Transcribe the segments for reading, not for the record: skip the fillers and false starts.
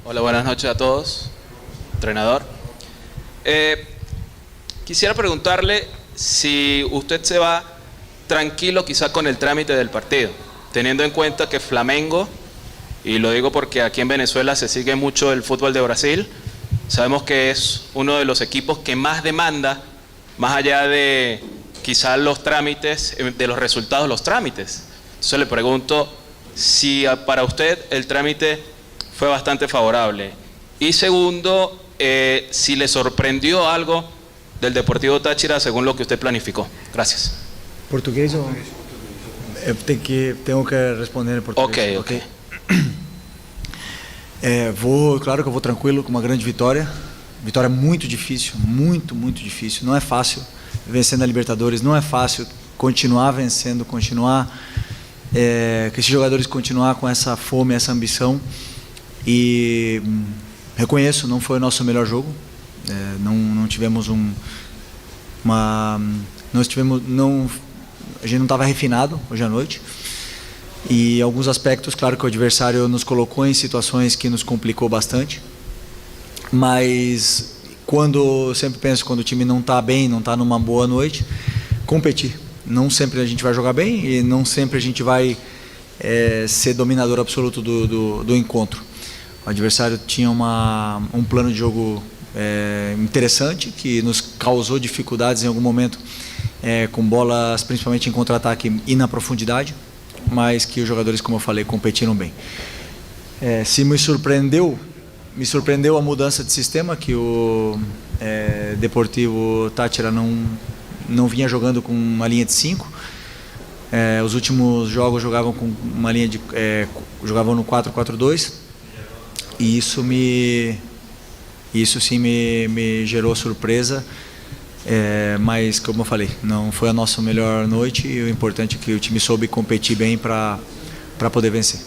Hola, buenas noches a todos, entrenador. Quisiera preguntarle si usted se va tranquilo quizá con el trámite del partido, teniendo en cuenta que Flamengo, y lo digo porque aquí en Venezuela se sigue mucho el fútbol de Brasil, sabemos que es uno de los equipos que más demanda, más allá de quizá los trámites, de los resultados, los trámites. Entonces le pregunto si para usted el trámite fue bastante favorable. Y segundo, si le sorprendió algo del Deportivo Táchira según lo que usted planificó. Gracias. Português ou? Tenho que responder em português. Ok. Claro que eu vou tranquilo com uma grande vitória. Vitória muito difícil, muito difícil. Não é fácil vencer na Libertadores, não é fácil continuar vencendo, continuar que esses jogadores continuar com essa fome, essa ambição. E reconheço, não foi o nosso melhor jogo. Não tivemos a gente não estava refinado hoje à noite. E alguns aspectos, claro que o adversário nos colocou em situações que nos complicou bastante. Mas eu sempre penso, quando o time não está bem, não está numa boa noite, competir. Não sempre a gente vai jogar bem e não sempre a gente vai ser dominador absoluto do encontro. O adversário tinha um plano de jogo interessante, que nos causou dificuldades em algum momento, com bolas principalmente em contra-ataque e na profundidade, mas que os jogadores, como eu falei, competiram bem. Se me surpreendeu a mudança de sistema, que o Deportivo Táchira não vinha jogando com uma linha de 5. Os últimos jogos jogavam com uma linha jogavam no 4-4-2, e isso sim me gerou surpresa, mas como eu falei, não foi a nossa melhor noite, e o importante é que o time soube competir bem para poder vencer.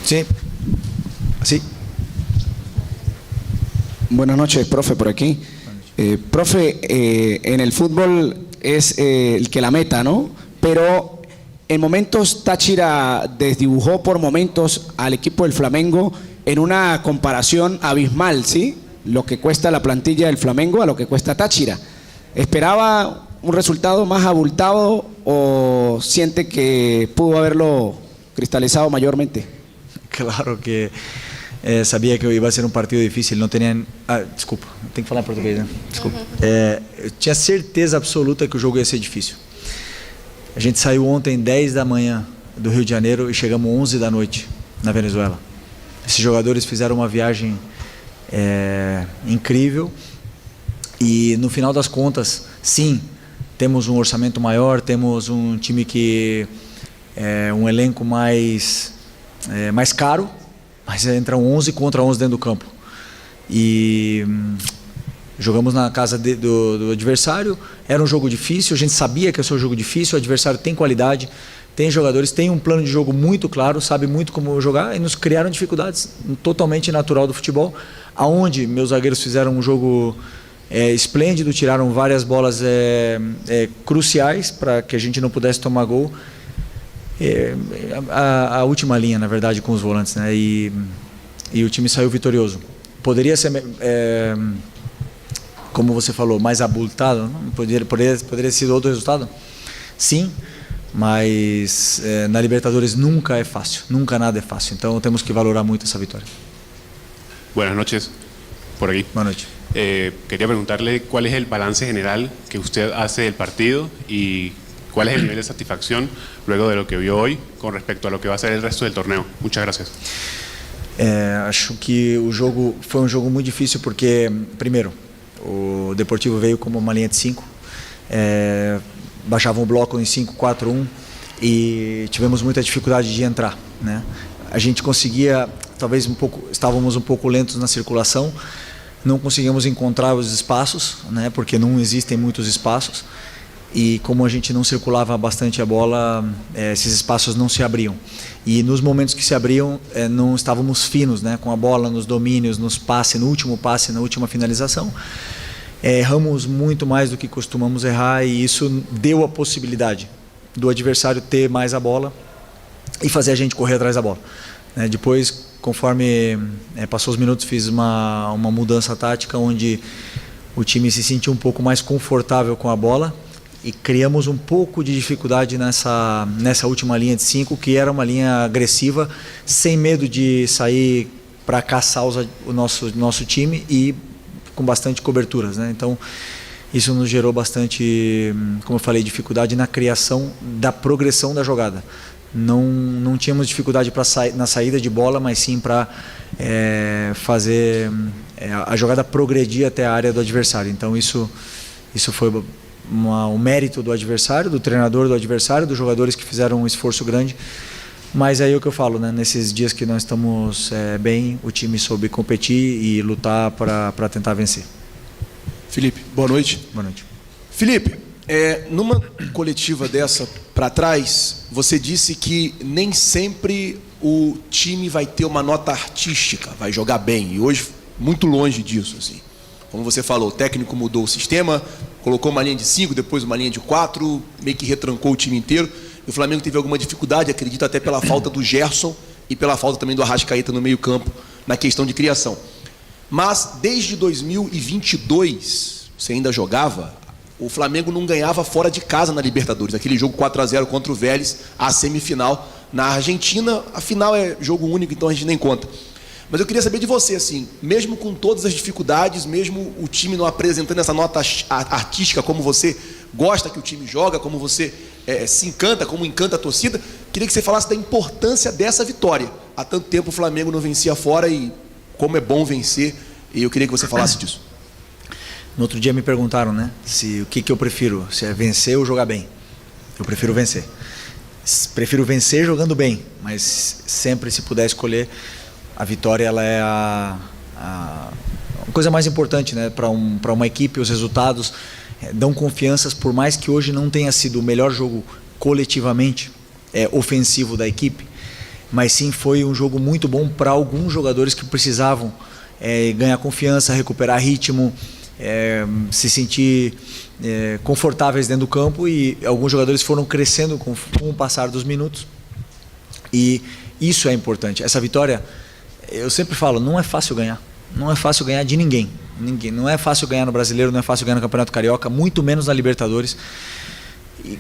Sí. Sí. Buenas noches, profe, por aquí. Profe, en el fútbol es el que la meta, ¿no? Pero en momentos Táchira desdibujó por momentos al equipo del Flamengo en una comparación abismal, ¿sí? Lo que cuesta la plantilla del Flamengo a lo que cuesta Táchira. ¿Esperaba un resultado más abultado o siente que pudo haberlo cristalizado mayormente? Claro que sabia que ia ser um partido difícil, não tinha... desculpa, tem que falar em português, né? Desculpa. Eu tinha certeza absoluta que o jogo ia ser difícil. A gente saiu ontem 10 da manhã do Rio de Janeiro e chegamos 11 da noite na Venezuela. Esses jogadores fizeram uma viagem incrível e no final das contas, sim, temos um orçamento maior, temos um time que um elenco mais caro, mas entram 11 contra 11 dentro do campo. E jogamos na casa do adversário, era um jogo difícil, a gente sabia que ia ser um jogo difícil, o adversário tem qualidade, tem jogadores, tem um plano de jogo muito claro, sabe muito como jogar, e nos criaram dificuldades totalmente natural do futebol, aonde meus zagueiros fizeram um jogo esplêndido, tiraram várias bolas cruciais para que a gente não pudesse tomar gol. A última linha, na verdade, com os volantes, né? E o time saiu vitorioso. Poderia ser, como você falou, mais abultado, não? Poderia ser outro resultado? Sim, mas na Libertadores nunca é fácil, nunca nada é fácil. Então temos que valorar muito essa vitória. Buenas noches, por aquí. Buenas noches. Quería preguntarle cuál es el balance general que usted hace del partido y cuál es el nivel de satisfacción luego de lo que vio hoy con respecto a lo que va a ser el resto del torneo. Muchas gracias. Acho que o jogo foi um jogo muito difícil porque, primeiro, o Deportivo veio como uma linha de 5, baixava um bloco em 5-4-1 e tivemos muita dificuldade de entrar, né? A gente conseguia, talvez estávamos um pouco lentos na circulação, não conseguíamos encontrar os espaços, né? Porque não existem muitos espaços. E como a gente não circulava bastante a bola, esses espaços não se abriam. E nos momentos que se abriam, não estávamos finos, né, com a bola, nos domínios, nos passes, no último passe, na última finalização. Erramos muito mais do que costumamos errar e isso deu a possibilidade do adversário ter mais a bola e fazer a gente correr atrás da bola. Depois, conforme passou os minutos, fiz uma mudança tática onde o time se sentiu um pouco mais confortável com a bola e criamos um pouco de dificuldade nessa última linha de 5, que era uma linha agressiva, sem medo de sair para caçar o nosso time e com bastante coberturas, Então, isso nos gerou bastante, como eu falei, dificuldade na criação da progressão da jogada. Não tínhamos dificuldade na saída de bola, mas sim para fazer a jogada progredir até a área do adversário. Então isso foi um mérito do adversário, do treinador do adversário, dos jogadores que fizeram um esforço grande. Mas é aí o que eu falo, nesses dias que nós estamos bem, o time soube competir e lutar para tentar vencer. Felipe, boa noite. Boa noite. Felipe, numa coletiva dessa para trás, você disse que nem sempre o time vai ter uma nota artística, vai jogar bem. E hoje, muito longe disso, assim. Como você falou, o técnico mudou o sistema, colocou uma linha de 5, depois uma linha de 4, meio que retrancou o time inteiro. E o Flamengo teve alguma dificuldade, acredito até pela falta do Gerson e pela falta também do Arrascaeta no meio-campo, na questão de criação. Mas desde 2022, você ainda jogava, o Flamengo não ganhava fora de casa na Libertadores. Aquele jogo 4-0 contra o Vélez, a semifinal na Argentina. A final é jogo único, então a gente nem conta. Mas eu queria saber de você, assim, mesmo com todas as dificuldades, mesmo o time não apresentando essa nota artística como você gosta que o time joga, como você se encanta, como encanta a torcida, queria que você falasse da importância dessa vitória. Há tanto tempo o Flamengo não vencia fora e como é bom vencer, e eu queria que você falasse disso. No outro dia me perguntaram, o que eu prefiro, se é vencer ou jogar bem. Eu prefiro vencer. Prefiro vencer jogando bem, mas sempre, se puder escolher, a vitória ela é a coisa mais importante, para uma equipe. Os resultados dão confianças, por mais que hoje não tenha sido o melhor jogo coletivamente ofensivo da equipe, mas sim foi um jogo muito bom para alguns jogadores que precisavam ganhar confiança, recuperar ritmo, se sentir confortáveis dentro do campo, e alguns jogadores foram crescendo com o passar dos minutos, e isso é importante. Essa vitória, eu sempre falo, não é fácil ganhar, não é fácil ganhar de ninguém, não é fácil ganhar no Brasileiro, não é fácil ganhar no Campeonato Carioca, muito menos na Libertadores. E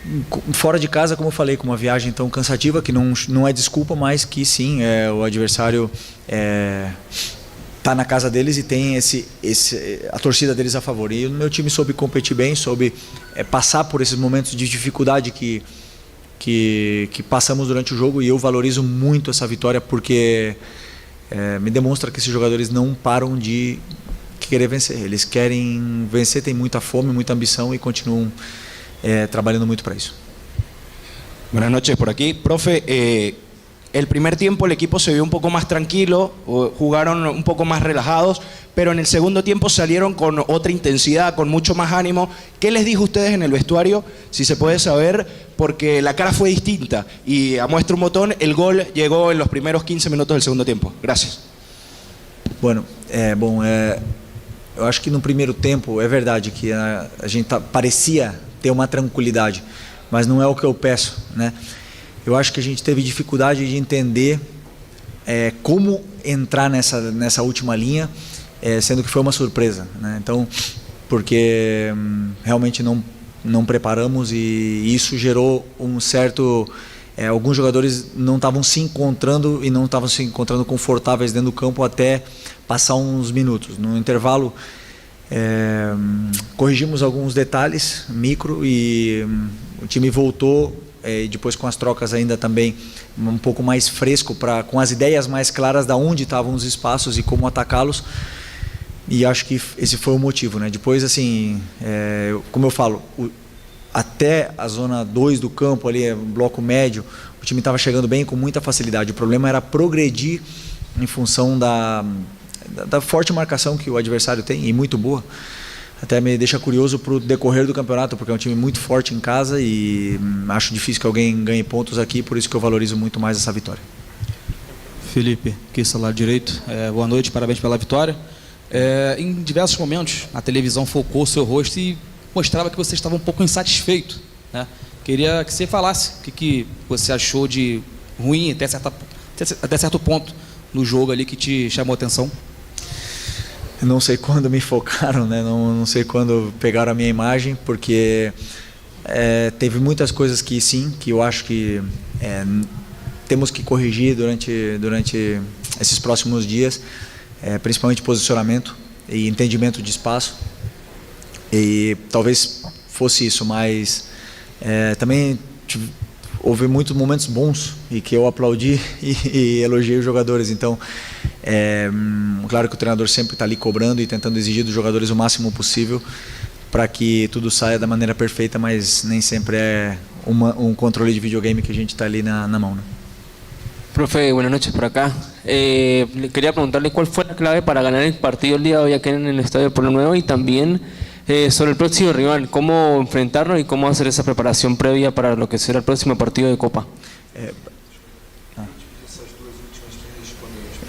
fora de casa, como eu falei, com uma viagem tão cansativa, que não é desculpa, mas que sim, o adversário está na casa deles e tem a torcida deles a favor. E o meu time soube competir bem, soube passar por esses momentos de dificuldade que passamos durante o jogo, e eu valorizo muito essa vitória, porque me demonstra que esses jogadores não param de querer vencer. Eles querem vencer, têm muita fome, muita ambição e continuam trabajando mucho para eso. Buenas noches, por aquí. Profe, el primer tiempo el equipo se vio un poco más tranquilo, jugaron un poco más relajados, pero en el segundo tiempo salieron con otra intensidad, con mucho más ánimo. ¿Qué les dijo a ustedes en el vestuario, si se puede saber? Porque la cara fue distinta y a muestra un botón, el gol llegó en los primeros 15 minutos del segundo tiempo. Gracias. Bueno, eu acho que no primeiro tempo é verdade que a gente parecia ter uma tranquilidade, mas não é o que eu peço, Eu acho que a gente teve dificuldade de entender como entrar nessa última linha, sendo que foi uma surpresa, Então, porque realmente não preparamos, e isso gerou um certo... alguns jogadores não estavam se encontrando e não estavam se encontrando confortáveis dentro do campo até passar uns minutos. No intervalo, corrigimos alguns detalhes micro e o time voltou, e depois com as trocas ainda também um pouco mais fresco, com as ideias mais claras de onde estavam os espaços e como atacá-los, e acho que esse foi o motivo, Depois, assim, como eu falo, até a zona 2 do campo, ali, bloco médio, o time estava chegando bem com muita facilidade. O problema era progredir em função da forte marcação que o adversário tem, e muito boa. Até me deixa curioso para o decorrer do campeonato, porque é um time muito forte em casa e acho difícil que alguém ganhe pontos aqui, por isso que eu valorizo muito mais essa vitória. Felipe, aqui do lado direito, boa noite, parabéns pela vitória. Em diversos momentos, a televisão focou o seu rosto e mostrava que você estava um pouco insatisfeito, Queria que você falasse o que você achou de ruim até certo ponto no jogo ali que te chamou a atenção. Não sei quando me focaram, né? Não sei quando pegaram a minha imagem, porque teve muitas coisas que sim, que eu acho que temos que corrigir durante esses próximos dias, principalmente posicionamento e entendimento de espaço. E talvez fosse isso, mas também houve muitos momentos bons e que eu aplaudi e elogiei os jogadores. Então, claro que o treinador sempre está ali cobrando e tentando exigir dos jogadores o máximo possível para que tudo saia da maneira perfeita, mas nem sempre é um controle de videogame que a gente está ali na mão, né? Profe, buenas noches por acá. Quería preguntarle cuál fue la clave para ganar el partido el día de hoy aquí en el Estadio Pueblo Nuevo y también sobre el próximo rival, cómo enfrentarlo y cómo hacer esa preparación previa para lo que será el próximo partido de Copa.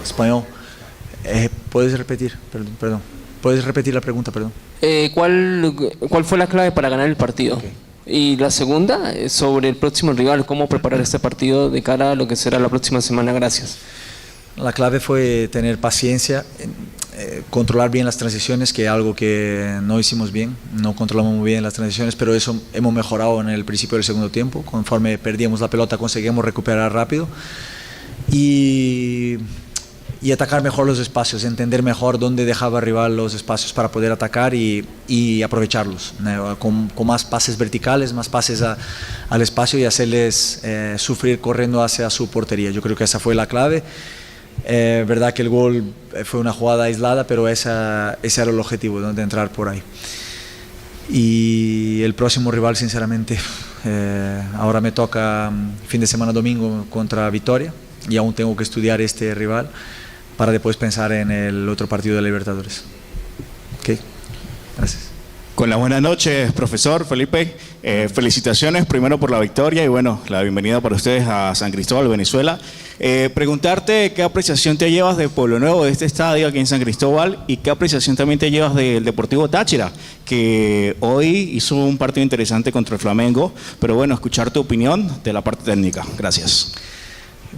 Espanhol. ¿Puedes repetir? Perdón. ¿Puedes repetir la pregunta, perdón? ¿Cuál fue la clave para ganar el partido? Okay. Y la segunda, sobre el próximo rival, cómo preparar este partido de cara a lo que será la próxima semana. Gracias. La clave fue tener paciencia, controlar bien las transiciones, que es algo que no hicimos bien, no controlamos muy bien las transiciones, pero eso hemos mejorado en el principio del segundo tiempo. Conforme perdíamos la pelota conseguimos recuperar rápido y atacar mejor los espacios, entender mejor dónde dejaba el rival los espacios para poder atacar y aprovecharlos, ¿no? Con más pases verticales, más pases al espacio y hacerles sufrir corriendo hacia su portería. Yo creo que esa fue la clave. Verdad que el gol fue una jugada aislada, pero ese era el objetivo, ¿no? De entrar por ahí. Y el próximo rival, sinceramente, ahora me toca fin de semana domingo contra Vitória y aún tengo que estudiar este rival para después pensar en el otro partido de Libertadores. Ok, gracias. Con las buenas noches, profesor Felipe. Felicitaciones primero por la victoria y bueno, la bienvenida para ustedes a San Cristóbal, Venezuela. Preguntarte qué apreciación te llevas de Pueblo Nuevo, de este estadio aquí en San Cristóbal, y qué apreciación también te llevas del Deportivo Táchira, que hoy hizo un partido interesante contra el Flamengo, pero bueno, escuchar tu opinión de la parte técnica. Gracias.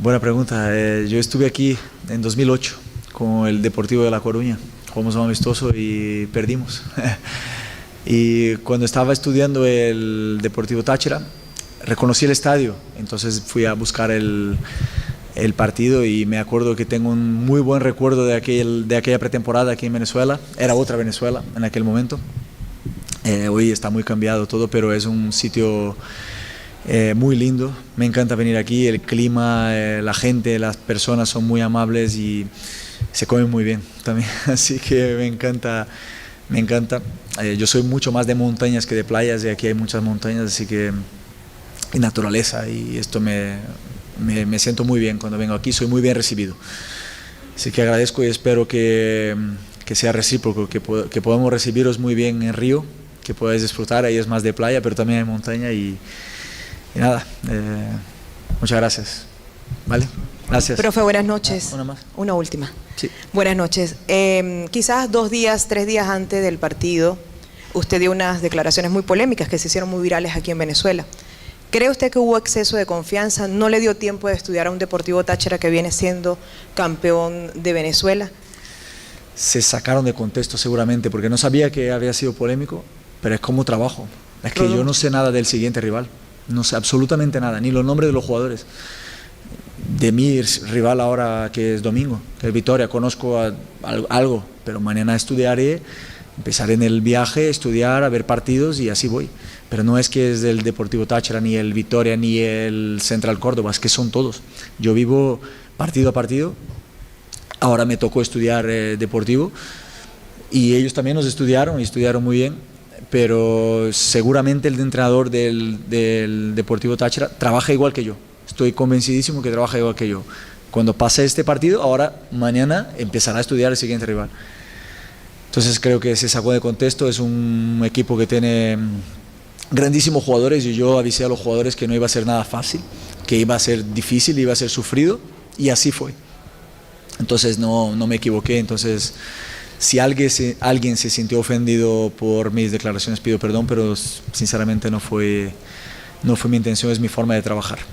Buena pregunta. Yo estuve aquí en 2008 con el Deportivo de La Coruña. Jugamos un amistoso y perdimos. Y cuando estaba estudiando el Deportivo Táchira, reconocí el estadio. Entonces fui a buscar el partido y me acuerdo que tengo un muy buen recuerdo de aquella pretemporada aquí en Venezuela. Era otra Venezuela en aquel momento. Hoy está muy cambiado todo, pero es un sitio muy lindo. Me encanta venir aquí, el clima, la gente, las personas son muy amables y se come muy bien también, así que me encanta. Yo soy mucho más de montañas que de playas y aquí hay muchas montañas, así que y naturaleza, y esto me siento muy bien cuando vengo aquí, soy muy bien recibido, así que agradezco y espero que sea recíproco, que podamos recibiros muy bien en Río, que podáis disfrutar. Ahí es más de playa, pero también hay montaña y nada, muchas gracias. ¿Vale? Gracias. Profe, buenas noches. Una más. Una última. Sí. Buenas noches. Quizás 2 días, 3 días antes del partido, usted dio unas declaraciones muy polémicas que se hicieron muy virales aquí en Venezuela. ¿Cree usted que hubo exceso de confianza? ¿No le dio tiempo de estudiar a un Deportivo Táchira que viene siendo campeón de Venezuela? Se sacaron de contexto seguramente porque no sabía que había sido polémico, pero es como trabajo. Es que yo no sé nada del siguiente rival, no sé absolutamente nada, ni los nombres de los jugadores. De mi rival ahora, que es domingo, que es Vitória, conozco algo, pero mañana estudiaré, empezaré en el viaje, estudiar, a ver partidos y así voy. Pero no es que es del Deportivo Táchira, ni el Vitória, ni el Central Córdoba, es que son todos. Yo vivo partido a partido. Ahora me tocó estudiar deportivo y ellos también nos estudiaron y estudiaron muy bien, pero seguramente el entrenador del Deportivo Táchira trabaja igual que yo. Estoy convencidísimo que trabaja igual que yo. Cuando pase este partido, ahora mañana empezará a estudiar el siguiente rival. Entonces creo que se sacó de contexto, es un equipo que tiene grandísimos jugadores y yo avisé a los jugadores que no iba a ser nada fácil, que iba a ser difícil, iba a ser sufrido y así fue. Entonces no me equivoqué. Entonces si alguien se sintió ofendido por mis declaraciones, pido perdón, pero sinceramente no fue no fue mi intención, es mi forma de trabajar.